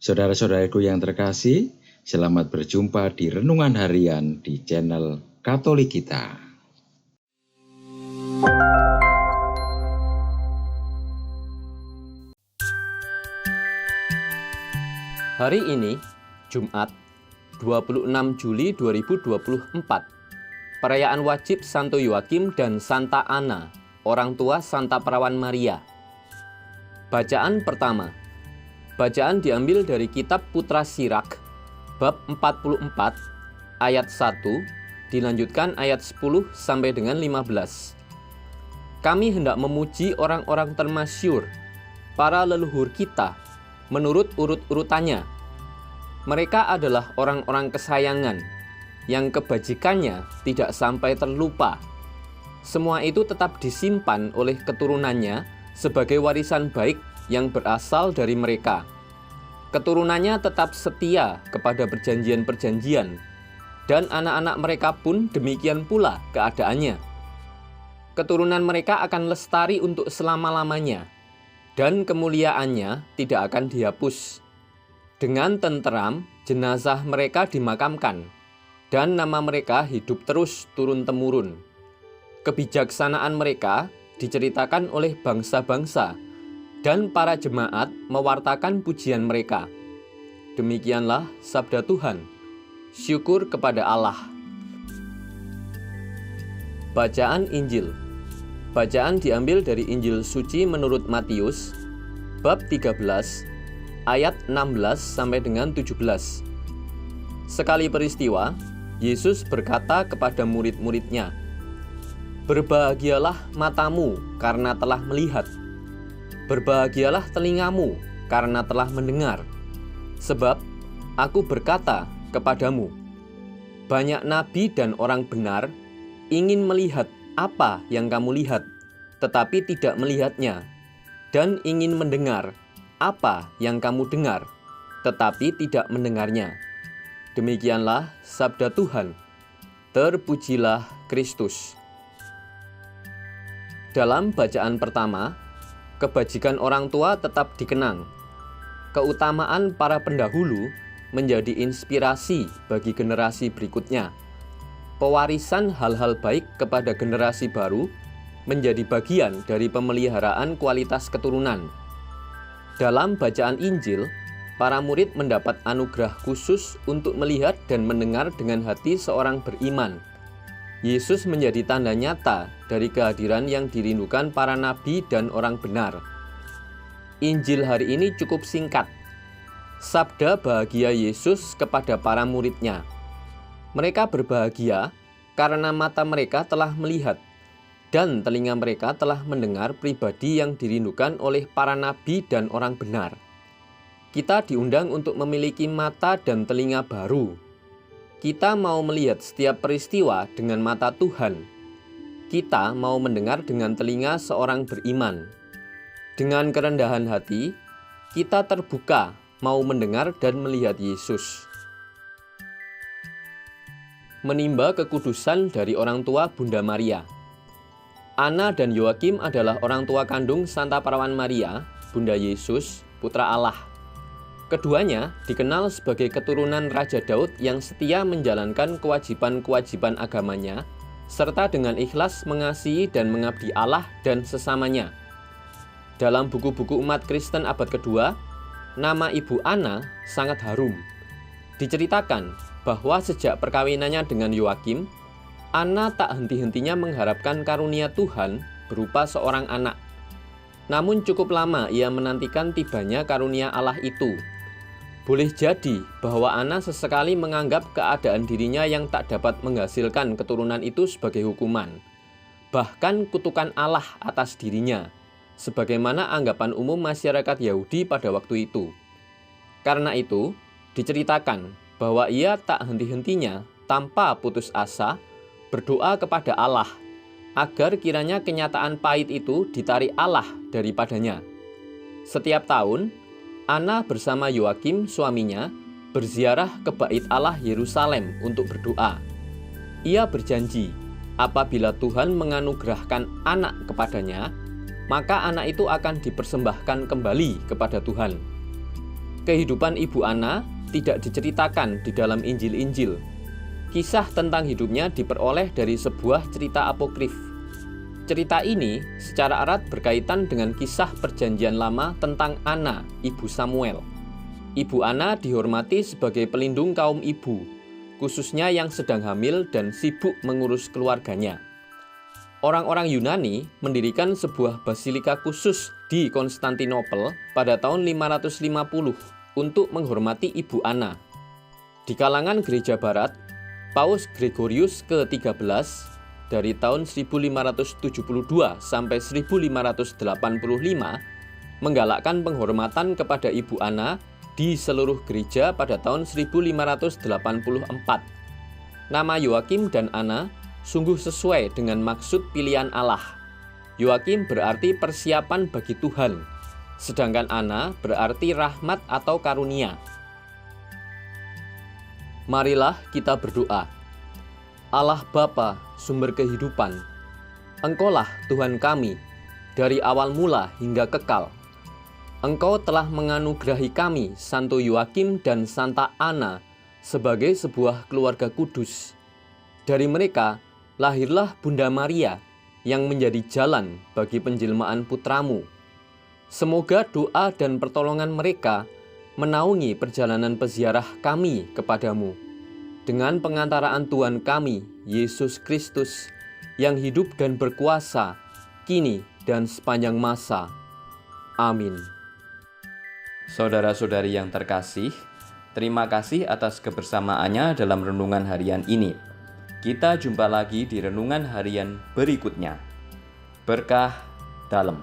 Saudara-saudaraku yang terkasih, selamat berjumpa di Renungan Harian di channel Katolik kita. Hari ini, Jumat, 26 Juli 2024, perayaan wajib Santo Yoakim dan Santa Anna, orang tua Santa Perawan Maria. Bacaan pertama. Bacaan diambil dari kitab Putra Sirak, bab 44, ayat 1, dilanjutkan ayat 10 sampai dengan 15. Kami hendak memuji orang-orang termasyur, para leluhur kita, menurut urut-urutannya. Mereka adalah orang-orang kesayangan, yang kebajikannya tidak sampai terlupa. Semua itu tetap disimpan oleh keturunannya sebagai warisan baik yang berasal dari mereka. Keturunannya tetap setia kepada perjanjian-perjanjian, dan anak-anak mereka pun demikian pula keadaannya. Keturunan mereka akan lestari untuk selama-lamanya, dan kemuliaannya tidak akan dihapus. Dengan tenteram, jenazah mereka dimakamkan, dan nama mereka hidup terus turun-temurun. Kebijaksanaan mereka diceritakan oleh bangsa-bangsa, dan para jemaat mewartakan pujian mereka. Demikianlah sabda Tuhan. Syukur kepada Allah. Bacaan Injil. Bacaan diambil dari Injil Suci menurut Matius, bab 13, ayat 16 sampai dengan 17. Sekali peristiwa, Yesus berkata kepada murid-muridnya, "Berbahagialah matamu karena telah melihat. Berbahagialah telingamu karena telah mendengar. Sebab aku berkata kepadamu, banyak nabi dan orang benar ingin melihat apa yang kamu lihat, tetapi tidak melihatnya, dan ingin mendengar apa yang kamu dengar, tetapi tidak mendengarnya." Demikianlah sabda Tuhan. Terpujilah Kristus. Dalam bacaan pertama, kebajikan orang tua tetap dikenang. Keutamaan para pendahulu menjadi inspirasi bagi generasi berikutnya. Pewarisan hal-hal baik kepada generasi baru menjadi bagian dari pemeliharaan kualitas keturunan. Dalam bacaan Injil, para murid mendapat anugerah khusus untuk melihat dan mendengar dengan hati seorang beriman. Yesus menjadi tanda nyata dari kehadiran yang dirindukan para nabi dan orang benar. Injil hari ini cukup singkat. Sabda bahagia Yesus kepada para muridnya. Mereka berbahagia karena mata mereka telah melihat dan telinga mereka telah mendengar pribadi yang dirindukan oleh para nabi dan orang benar. Kita diundang untuk memiliki mata dan telinga baru. Kita mau melihat setiap peristiwa dengan mata Tuhan. Kita mau mendengar dengan telinga seorang beriman. Dengan kerendahan hati, kita terbuka mau mendengar dan melihat Yesus. Menimba kekudusan dari orang tua Bunda Maria. Anna dan Yoakim adalah orang tua kandung Santa Perawan Maria, Bunda Yesus, Putra Allah. Keduanya dikenal sebagai keturunan Raja Daud yang setia menjalankan kewajiban-kewajiban agamanya, serta dengan ikhlas mengasihi dan mengabdi Allah dan sesamanya. Dalam buku-buku umat Kristen abad kedua, nama Ibu Anna sangat harum. Diceritakan bahwa sejak perkawinannya dengan Yoakim, Anna tak henti-hentinya mengharapkan karunia Tuhan berupa seorang anak. Namun cukup lama ia menantikan tibanya karunia Allah itu. Boleh jadi bahwa Anna sesekali menganggap keadaan dirinya yang tak dapat menghasilkan keturunan itu sebagai hukuman, bahkan kutukan Allah atas dirinya, sebagaimana anggapan umum masyarakat Yahudi pada waktu itu. Karena itu, diceritakan bahwa ia tak henti-hentinya tanpa putus asa berdoa kepada Allah agar kiranya kenyataan pahit itu ditarik Allah daripadanya. Setiap tahun, Anna bersama Yoakim suaminya berziarah ke Bait Allah Yerusalem untuk berdoa. Ia berjanji apabila Tuhan menganugerahkan anak kepadanya, maka anak itu akan dipersembahkan kembali kepada Tuhan. Kehidupan Ibu Ana tidak diceritakan di dalam Injil-Injil. Kisah tentang hidupnya diperoleh dari sebuah cerita apokrif. Cerita ini secara erat berkaitan dengan kisah Perjanjian Lama tentang Ana, ibu Samuel. Ibu Ana dihormati sebagai pelindung kaum ibu, khususnya yang sedang hamil dan sibuk mengurus keluarganya. Orang-orang Yunani mendirikan sebuah basilika khusus di Konstantinopel pada tahun 550 untuk menghormati Ibu Ana. Di kalangan gereja barat, Paus Gregorius ke-13 dari tahun 1572 sampai 1585 menggalakkan penghormatan kepada Ibu Ana di seluruh gereja pada tahun 1584. Nama Yoakim dan Ana sungguh sesuai dengan maksud pilihan Allah. Yoakim berarti persiapan bagi Tuhan, sedangkan Ana berarti rahmat atau karunia. Marilah kita berdoa. Allah Bapa, sumber kehidupan, Engkaulah Tuhan kami, dari awal mula hingga kekal. Engkau telah menganugerahi kami, Santo Yoakim dan Santa Ana, sebagai sebuah keluarga kudus. Dari mereka, lahirlah Bunda Maria yang menjadi jalan bagi penjelmaan putramu. Semoga doa dan pertolongan mereka menaungi perjalanan peziarah kami kepadamu. Dengan pengantaraan Tuhan kami, Yesus Kristus, yang hidup dan berkuasa, kini dan sepanjang masa. Amin. Saudara-saudari yang terkasih, terima kasih atas kebersamaannya dalam renungan harian ini. Kita jumpa lagi di renungan harian berikutnya. Berkah dalam.